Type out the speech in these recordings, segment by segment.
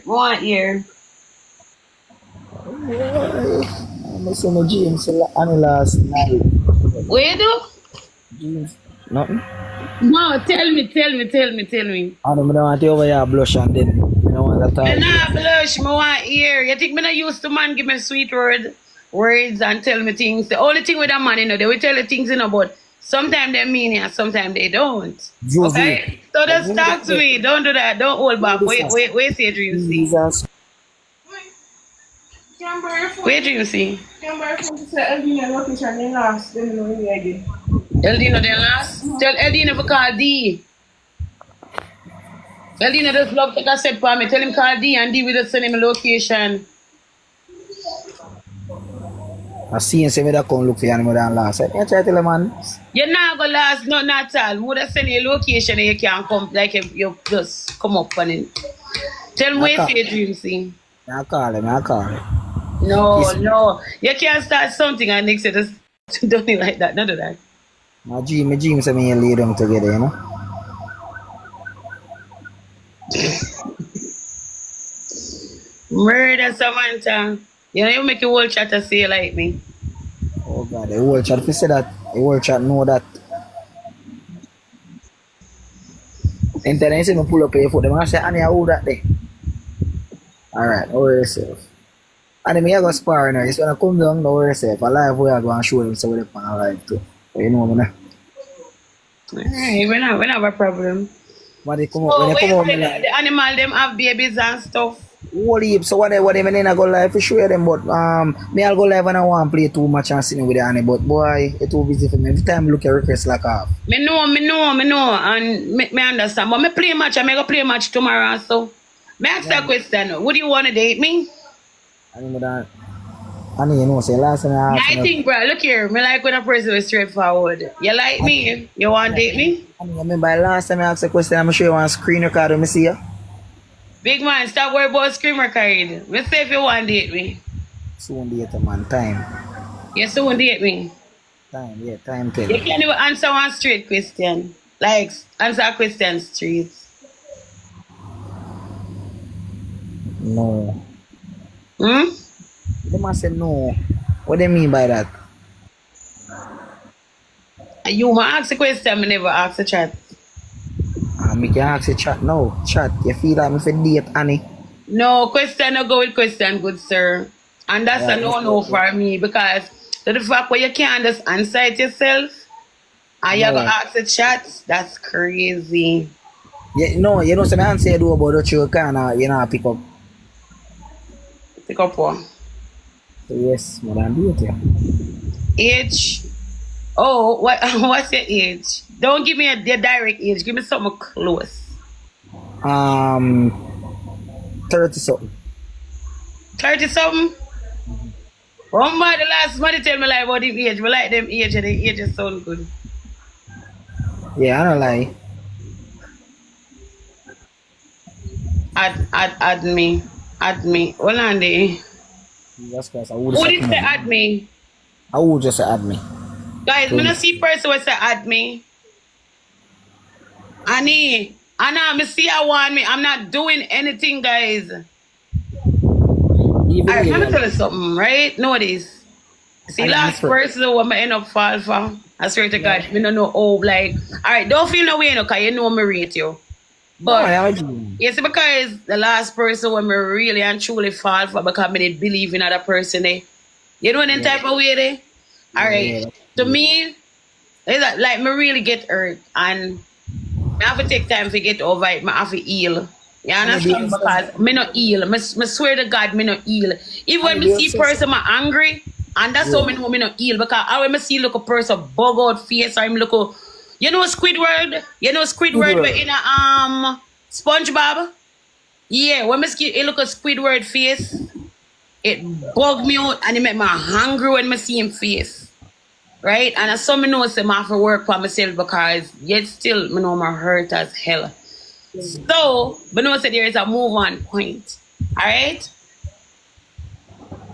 Want ear. I'm listening to James last night. What you do? James, nothing. No, tell me. I don't want to over here blush and then I don't want to Me talk to you. nah blush, me want ear. You think me not used to man give me sweet words and tell me things. The only thing with a man, they will tell you things, but sometimes they mean it and sometimes they don't. Josie, Okay? So just talk to me. Don't do that. Don't hold back. Wait, see a dream see. Jesus. Wait, dream see. Remember, from the Eldina location, they lost, they don't know where again. Eldino then last. Tell Eldino to call D. Eldino just love take a step for me. Tell him call D and D will just send him a location. I see him say me that come look for you more than last. I try to tell him, man. You're not gonna last nothing at all. Would have send you a location and you can't come like you just come up on it. Tell me where your dream see. I call him. No. You can't start something and next you just don't it like that. Not do that. My dream say me and lay them together, you know. Murder Samantha. You know you make your whole chat to say like me. Oh God, the whole chat, if you say that, the whole chat know that. And then I say me pull up your foot, them I say, Annie, who that day? Alright, know yourself. And then me I go spar now. It's when I come down, know yourself. A live where I go and show them so they're on live too. But you know me now. Alright, we not have a problem. When they come up, when they come up, like, The animal them have babies and stuff. whole heap. So what they mean I go live for show them, but me I'll go live and I want to play too much and sitting with the Annie, but boy, it's too busy for me. Every time I look at request like off. Me know, and me understand. But me play match, I go play match tomorrow, so. Me ask a question. Would you want to date me? I know that. Annie, you know, say last time I asked I think, bro, look here. Me like when a person is straightforward. You like me? You want to date me? Annie, I remember last time I asked a question, I'm sure you want a screen record when I see you. Big man, stop worrying about screen record. Me say if you want to date me. Soon date man, time. You soon date me. Time tell. You can't even answer one straight question. Like, answer a question straight. No. Hmm? They must say no. What do you mean by that? You might ask a question, I never ask a chat. Me can ask you chat now. Chat. You feel like me for date Annie? No, question no go with question, good sir. And that's Yeah, a no-no for me because the fact where you can't just answer it yourself and you Yeah. go ask the chat, that's crazy. Yeah, no, you know some answer you do about that you can't you know pick up. Pick up one. So yes, more than date you. Age. Oh, what's your age? Don't give me your direct age. Give me something close. 30 something. 30 something? Oh my, the last money tell me like about the age. We like them age and the age sound good. Yeah, I don't lie. Add me. Hold on there. Jesus Christ, I would Who say did say add me? I would just say add me. Guys, Please. me not see person who say add me. Anna, me see I want me. I'm not doing anything, guys. Even Alright, let me if tell you something, right? Know this. See, I last know. person who I end up fall for. I swear to God, me don't know how, like, alright, don't feel no way, no, because you know me rate you. But, yes, because the last person when me really and truly fall for because me did believe in other person, eh? You know that type of way, eh? Alright, Yeah. to me, it's like me really get hurt and I have to take time to get over it. I have to heal. You understand? Because me not heal. Me swear to God, me not heal. Even when me see person I'm angry, and that's how me know me not heal. Because I when me see look a person bug out face or him look a, you know Squidward? You know Squidward where in a SpongeBob? Yeah, when me see it look a Squidward face, it bug me out and it make me hungry when me see him face. Right? And as some me know say I have to work for myself because yet still me know my hurt as hell. So, but know say there is a move on point. Alright?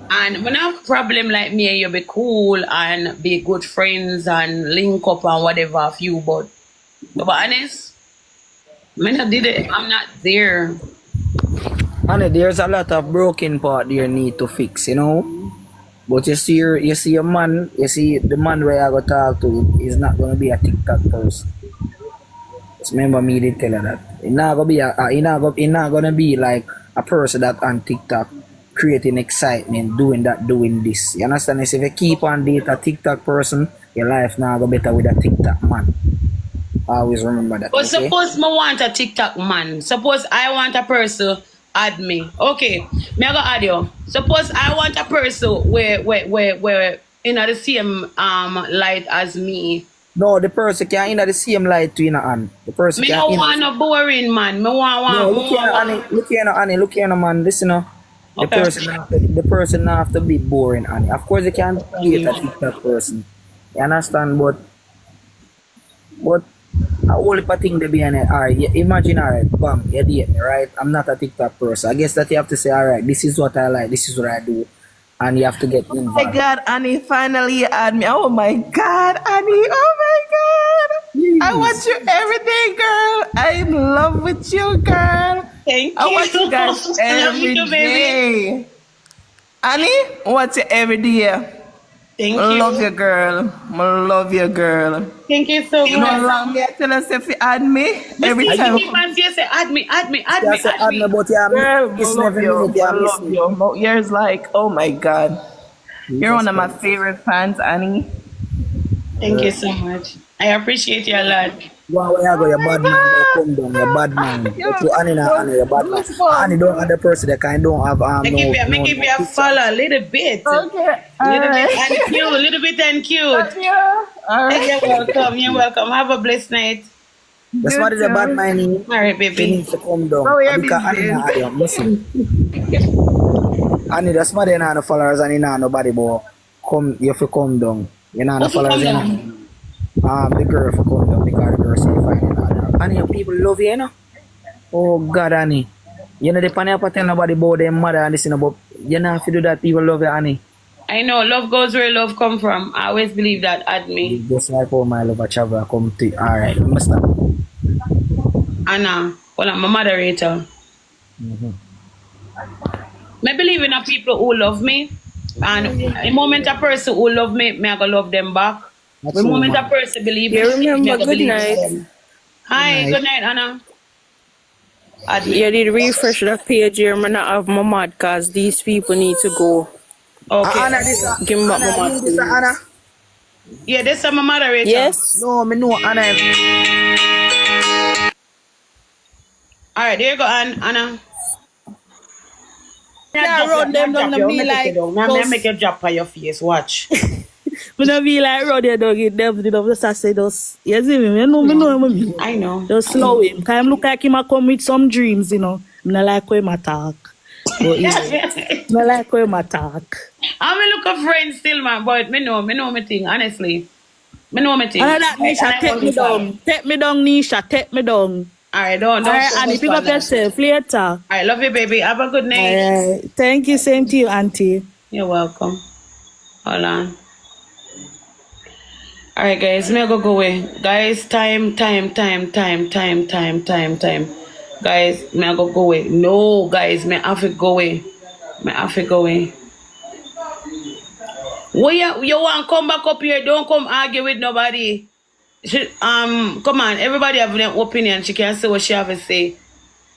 And when I have a problem like me, you be cool and be good friends and link up and whatever of you, but to be honest, me not did it. I'm not there. And there's a lot of broken part there need to fix, you know. But you see a man, you see the man where I go talk to is not gonna be a TikTok person. Just remember me did tell her that. He not gonna be like a person that on TikTok creating excitement, doing this. You understand? If you keep on date a TikTok person, your life now go better with a TikTok man. Always remember that. But Okay? suppose me want a TikTok man. Suppose I want a person add me. Okay, me I go add you. Suppose I want a person where in the same light as me. No, the person can in the same light to you know, the person Me can don't in want no boring man. Me want no, look here, Annie. Look here, man. Listen, the Okay. person not have to be boring, Annie. Of course, you can date a TikTok person. You understand? But a whole heap of thing they behind it. Alright, imagine, alright, bam, you date me, right? I'm not a TikTok person. I guess that you have to say, alright, this is what I like, this is what I do, and you have to get Oh my involved. God, Annie finally had me. Oh my God, Annie. Oh my God. I want you everything, girl. I'm in love with you, girl. Thank I you. want you guys Love every you too, baby. day. Annie, what's you every day? Thank I love you. you, girl. I love you, girl. Thank you so You know how much. long me I tell us if you add me every Miss time. Keep on say add me. You say, add me, but you Girl, I miss love every you. minute, you I miss love me. you. Yours like, oh my God. You're one Jesus of my Christ. favorite fans, Annie. Thank you so much. I appreciate you a lot. Go on where you go, Oh your my bad mind, they come down, your bad God. mind. But You're you, Annie, your bad mind. Annie don't have the person that kind don't have Make give you a picture. follow a little bit. Okay. All Little bit right. and cute, little bit and cute. Love you. All right. You're welcome. You're welcome. Have a blessed night. That's You what is a bad too. mind. All right, He baby. needs to come down. Oh, you're Because Annie busy. not had him. Listen. Annie, that's why they not no followers and he not nobody, but you have to come down. You know, no What's followers, come you know. down? The girl for come down because the girl say fine and all that. Annie, your people love you, you know. Oh God, Annie. You know the panel tell nobody about them mother and this, you know, but you know if you do that, people love you, Annie. I know love goes where love come from. I always believe that. Add me. Just like all my love a travel come to you. Alright, you must stop. Anna. Well, I'm a moderator. I believe in a people who love me. And the moment a person who love me, I go love them back. That's The all, moment a man. person believe You in me, I remember, go good believe in night. them. Hi, night. good night, Anna. Add me. You did refresh the page here. I'm not have my mod because these people need to go. Okay. Anna, this Give me back my Anna, mod, you this please. Anna? Yeah, this is my moderator. Yes? No, me know Anna. All right, there you go, Anna. Can't run them down and be like, I make you drop on your face. Watch. me not be like run them down in them, you know, just I say those, you see me, me know him, I know. just slow him, cause him look like him a come with some dreams, you know, me not like how him attack, but yeah, me like how him attack. I'm a look a friend still, man, but me know my thing, honestly. Me know my thing. And that Nisha, And I take want me to follow. down, Nisha, take me down. All right, don't Alright, focus Annie, pick on up that. yourself later. All right, love you, baby. Have a good night. Alright, thank you, same to you, auntie. You're welcome. Hold on. All right, guys, me go away. Guys, time. Guys, me go away. No, guys, me have to go away. Why you want come back up here? Don't come argue with nobody. Come on, everybody have their opinion. She can say what she have to say.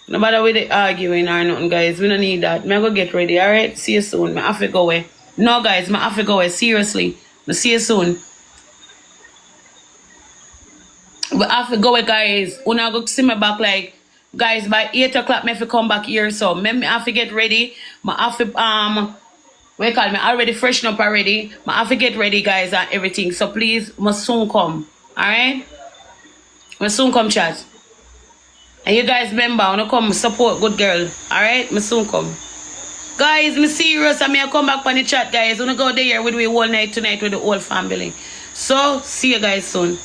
No matter with the arguing or nothing, guys. We don't need that. Me go get ready, alright? See you soon. Me have to go away. No, guys, me have to go away. Seriously. Me see you soon. We have to go away, guys. Una go see me back like, guys, by 8 o'clock, me have to come back here. So, me have to get ready. Me have to, what you call me? Already freshen up already. Me have to get ready, guys, and everything. So, please, must soon come. Alright? Must soon come, chat. And you guys remember, when I come support good girl. Alright? Me soon come. Guys, me serious. I may come back on the chat, guys. When I go there with me all night tonight with the whole family. So, see you guys soon.